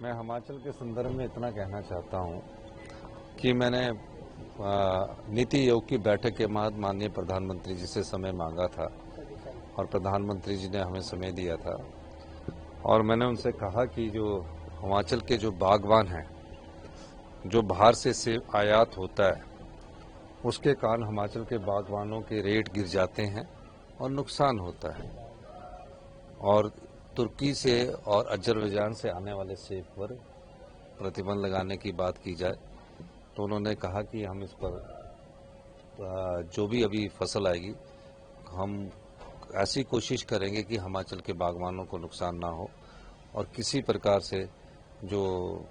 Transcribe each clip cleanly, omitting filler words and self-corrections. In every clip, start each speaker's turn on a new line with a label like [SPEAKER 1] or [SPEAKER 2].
[SPEAKER 1] मैं हिमाचल के संदर्भ में इतना कहना चाहता हूं कि मैंने नीति आयोग की बैठक के बाद माननीय प्रधानमंत्री जी से समय मांगा था और प्रधानमंत्री जी ने हमें समय दिया था और मैंने उनसे कहा कि जो हिमाचल के जो बागवान हैं, जो बाहर से सेब आयात होता है, उसके कारण हिमाचल के बागवानों के रेट गिर जाते हैं और नुकसान होता है। और तुर्की से और अजरबैजान से आने वाले सेब पर प्रतिबंध लगाने की बात की जाए तो उन्होंने कहा कि हम इस पर जो भी अभी फसल आएगी हम ऐसी कोशिश करेंगे कि हिमाचल के बागवानों को नुकसान ना हो और किसी प्रकार से जो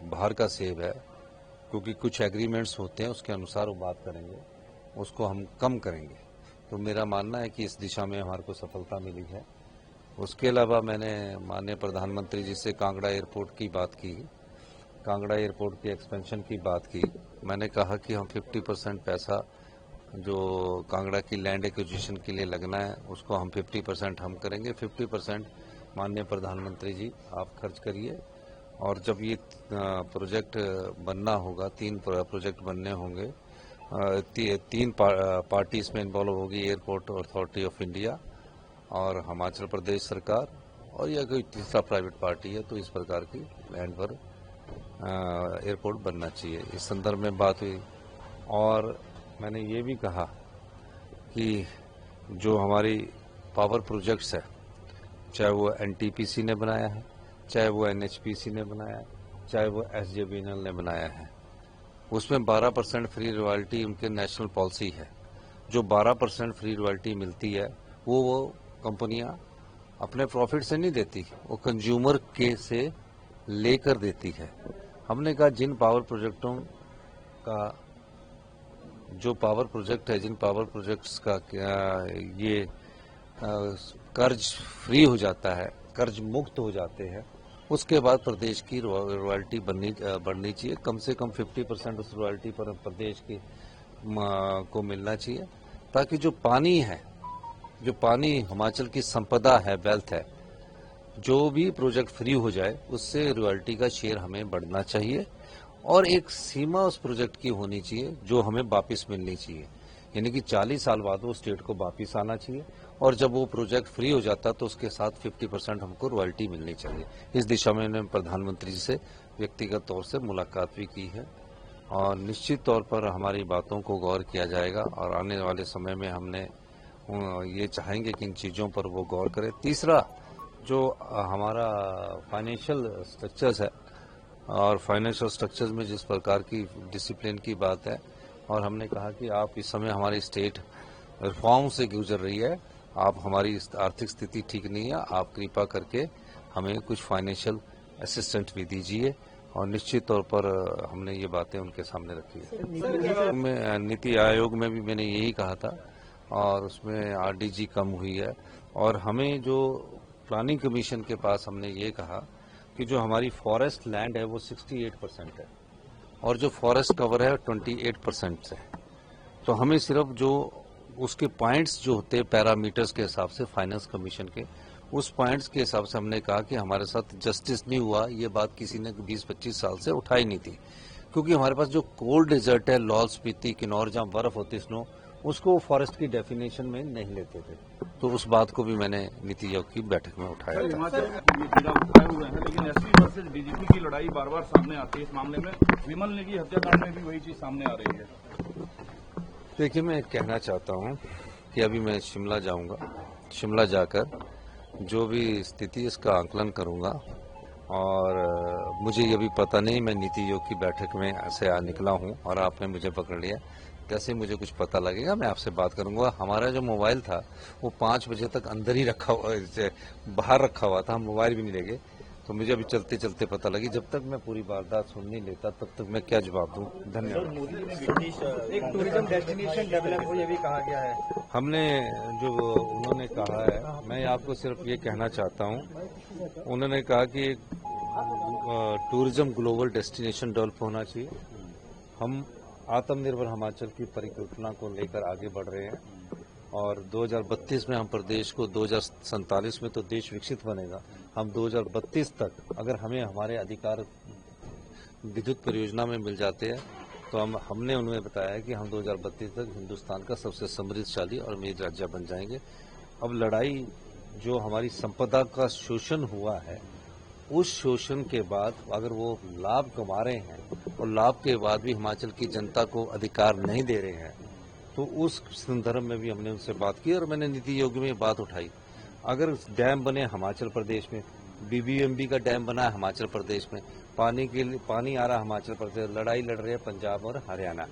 [SPEAKER 1] बाहर का सेब है, क्योंकि कुछ एग्रीमेंट्स होते हैं उसके अनुसार वो बात करेंगे, उसको हम कम करेंगे। तो मेरा मानना है कि इस दिशा में हमारे को सफलता मिली है। उसके अलावा मैंने माननीय प्रधानमंत्री जी से कांगड़ा एयरपोर्ट की बात की, कांगड़ा एयरपोर्ट के एक्सपेंशन की बात की। मैंने कहा कि हम 50% पैसा जो कांगड़ा की लैंड एक्विजिशन के लिए लगना है उसको हम 50% हम करेंगे, 50% माननीय प्रधानमंत्री जी आप खर्च करिए। और जब ये प्रोजेक्ट बनना होगा, 3 प्रोजेक्ट बनने होंगे, तीन पार्टी इसमें इन्वॉल्व होगी, एयरपोर्ट अथॉरिटी ऑफ इंडिया और हिमाचल प्रदेश सरकार और या कोई तीसरा प्राइवेट पार्टी है, तो इस प्रकार की लैंड पर एयरपोर्ट बनना चाहिए। इस संदर्भ में बात हुई और मैंने ये भी कहा कि जो हमारी पावर प्रोजेक्ट्स है, चाहे वो एनटीपीसी ने बनाया है, चाहे वो एनएचपीसी ने बनाया है, चाहे वो एसजेवीएनएल ने बनाया है, उसमें 12% फ्री रॉयल्टी उनके नेशनल पॉलिसी है। जो 12% फ्री रॉयल्टी मिलती है वो कंपनियां अपने प्रॉफिट से नहीं देती, वो कंज्यूमर के से लेकर देती है। हमने कहा जिन पावर प्रोजेक्टों का जो पावर प्रोजेक्ट है, जिन पावर प्रोजेक्ट्स का ये कर्ज फ्री हो जाता है, कर्ज मुक्त हो जाते हैं, उसके बाद प्रदेश की रॉयल्टी बढ़नी चाहिए। कम से कम 50% उस रॉयल्टी पर प्रदेश की को मिलना चाहिए, ताकि जो पानी है, जो पानी हिमाचल की संपदा है, वेल्थ है, जो भी प्रोजेक्ट फ्री हो जाए उससे रॉयल्टी का शेयर हमें बढ़ना चाहिए और एक सीमा उस प्रोजेक्ट की होनी चाहिए जो हमें वापस मिलनी चाहिए। यानी कि 40 साल बाद वो स्टेट को वापस आना चाहिए और जब वो प्रोजेक्ट फ्री हो जाता तो उसके साथ 50% हमको रॉयल्टी मिलनी चाहिए। इस दिशा में मैंने प्रधानमंत्री जी से व्यक्तिगत तौर से मुलाकात भी की है और निश्चित तौर पर हमारी बातों को गौर किया जाएगा और आने वाले समय में हमने ये चाहेंगे कि इन चीज़ों पर वो गौर करें। तीसरा, जो हमारा फाइनेंशियल स्ट्रक्चर्स है और फाइनेंशियल स्ट्रक्चर्स में जिस प्रकार की डिसिप्लिन की बात है, और हमने कहा कि आप इस समय हमारी स्टेट रिफॉर्म से गुजर रही है, आप हमारी आर्थिक स्थिति ठीक नहीं है, आप कृपा करके हमें कुछ फाइनेंशियल असिस्टेंट भी दीजिए। और निश्चित तौर पर हमने ये बातें उनके सामने रखी है। नीति आयोग में भी मैंने यही कहा था और उसमें आरडीजी कम हुई है और हमें जो प्लानिंग कमीशन के पास हमने ये कहा कि जो हमारी फॉरेस्ट लैंड है वो 68% है और जो फॉरेस्ट कवर है 28% है। तो हमें सिर्फ जो उसके पॉइंट्स जो होते हैं पैरामीटर्स के हिसाब से फाइनेंस कमीशन के, उस पॉइंट्स के हिसाब से हमने कहा कि हमारे साथ जस्टिस नहीं हुआ, ये बात किसी ने 20-25 साल से उठाई नहीं थी, क्योंकि हमारे पास जो कोल्ड डेजर्ट है, लाहौल स्पीति, किन्नौर, जहाँ बर्फ होती स्नो, उसको फॉरेस्ट की डेफिनेशन में नहीं लेते थे। तो उस बात को भी मैंने नीति आयोग की बैठक में उठाया था।
[SPEAKER 2] हिमाचल ये पीड़ा उठाए हुए हैं, लेकिन एसपी वर्सेस डीजीपी की लड़ाई बार बार सामने आती है। इस मामले में विमल नेगी की हत्याकांड में भी वही चीज सामने आ रही है।
[SPEAKER 1] देखिए, मैं कहना चाहता हूँ कि अभी मैं शिमला जाऊंगा, शिमला जाकर जो भी स्थिति इसका आकलन करूंगा और मुझे ये भी पता नहीं, मैं नीति आयोग की बैठक में ऐसे निकला हूँ और आपने मुझे पकड़ लिया। जैसे मुझे कुछ पता लगेगा मैं आपसे बात करूंगा। हमारा जो मोबाइल था वो 5 बजे तक अंदर ही रखा हुआ, बाहर रखा हुआ था, हम मोबाइल भी नहीं ले गए। तो मुझे अभी चलते चलते पता लगी। जब तक मैं पूरी वारदात सुन नहीं लेता तब तक मैं क्या जवाब दूं। धन्यवाद।
[SPEAKER 3] मोदी ने एक टूरिज्म डेस्टिनेशन डेवलप हो, ये भी कहा गया है।
[SPEAKER 1] हमने जो उन्होंने कहा है, मैं आपको सिर्फ ये कहना चाहता हूँ, उन्होंने कहा कि टूरिज्म ग्लोबल डेस्टिनेशन डेवलप होना चाहिए। हम आत्मनिर्भर हिमाचल की परिकल्पना को लेकर आगे बढ़ रहे हैं और 2032 में हम प्रदेश को 2047 में तो देश विकसित बनेगा। हम 2032 तक अगर हमें हमारे अधिकार विद्युत परियोजना में मिल जाते हैं तो हमने उन्हें बताया कि हम 2032 तक हिंदुस्तान का सबसे समृद्धशाली और अमीर राज्य बन जाएंगे। अब लड़ाई जो हमारी संपदा का शोषण हुआ है, उस शोषण के बाद अगर वो लाभ कमा रहे हैं और लाभ के बाद भी हिमाचल की जनता को अधिकार नहीं दे रहे हैं, तो उस संदर्भ में भी हमने उनसे बात की और मैंने नीति आयोग में बात उठाई। अगर डैम बने हिमाचल प्रदेश में, बीबीएमबी का डैम बना है हिमाचल प्रदेश में, पानी आ रहा हिमाचल प्रदेश, लड़ाई लड़ रहे हैं पंजाब और हरियाणा,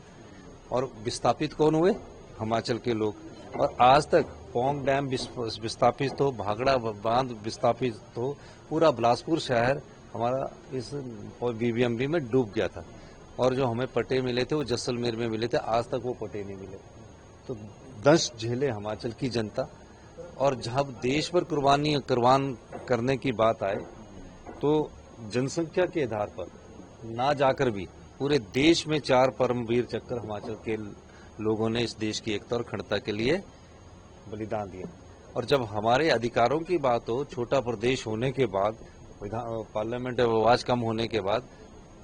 [SPEAKER 1] और विस्थापित कौन हुए? हिमाचल के लोग। और आज तक पौंग डैम विस्थापित हो, भागड़ा बांध विस्थापित हो, पूरा बिलासपुर शहर हमारा इस बीबीएमबी में डूब गया था। और जो हमें पट्टे मिले थे वो जैसलमेर में मिले थे, आज तक वो पट्टे नहीं मिले। तो दंश झेले हिमाचल की जनता। और जब देश पर कुर्बान करने की बात आए तो जनसंख्या के आधार पर ना जाकर भी पूरे देश में 4 परमवीर चक्र हिमाचल के लोगों ने इस देश की एकता और अखंडता के लिए बलिदान दिया। और जब हमारे अधिकारों की बात हो, छोटा प्रदेश होने के बाद, पार्लियामेंट में आवाज कम होने के बाद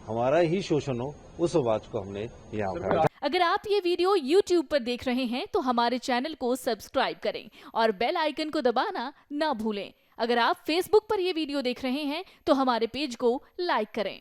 [SPEAKER 1] हमारा ही शोषण हो, उस आवाज को हमने यहाँ उठाया।
[SPEAKER 4] अगर आप ये वीडियो YouTube पर देख रहे हैं तो हमारे चैनल को सब्सक्राइब करें और बेल आइकन को दबाना ना भूलें। अगर आप Facebook पर ये वीडियो देख रहे हैं तो हमारे पेज को लाइक करें।